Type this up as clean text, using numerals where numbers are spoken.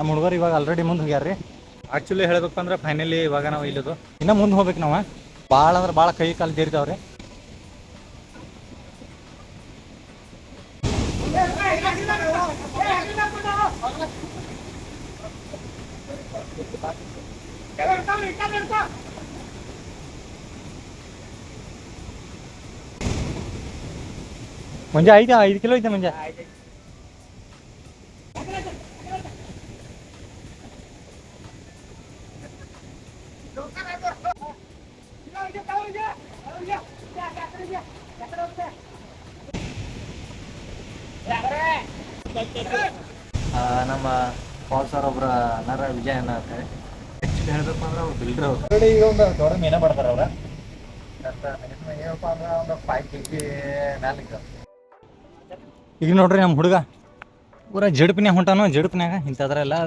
ನಮ್ಮ ಹುಡುಗರು ಇವಾಗ ಆಲ್ರೆಡಿ ಮುಂದೆ ಹೋಗ್ಯಾರ. ಆ್ಯಕ್ಚುಲಿ ಹೇಳ್ಬೇಕಪ್ಪ ಅಂದ್ರೆ ಫೈನಲಿ ಇವಾಗ ನಾವು ಇಲ್ಲದು ಇನ್ನೂ ಮುಂದೆ ಹೋಗ್ಬೇಕು ನಾವು. ಭಾಳ ಅಂದ್ರೆ ಭಾಳ ಕೈ ಕಾಲು ಜೇರಿತಾವ್ರಿ. ಮುಂಜೆ 5 ಕಿಲೋ ಐತೆ ಮುಂಜೆ. ನಮ್ಮ ಪಾಲ್ಸರ್ ಒಬ್ರು ಅನಾರ ವಿಜಯ ಅನ್ನ ಅಂತಾರೆ. ಆ್ಯಕ್ಚುಲಿ ಹೇಳ್ಬೇಕು ಅಂದ್ರೆ ಅವ್ರು ಬಿಲ್ಡ್ರ್ ಅವ್ರು ಆಲ್ರೆಡಿ ಈಗ ಒಂದು ದೊಡ್ಡ ಮೀನ ಬರ್ತಾರೆ ಅವ್ರ. ಏನಪ್ಪ ಅಂದ್ರೆ ಒಂದು 5 kg ಮ್ಯಾಲೆ ಈಗ ನೋಡ್ರಿ ನಮ್ಮ ಹುಡುಗ ಪೂರ ಜಡ್ಪಿನ್ಯಾಗ ಹೊಂಟಾನು. ಜಡ್ಪಿನ್ಯಾಗ ಇಂಥದ್ರೆಲ್ಲ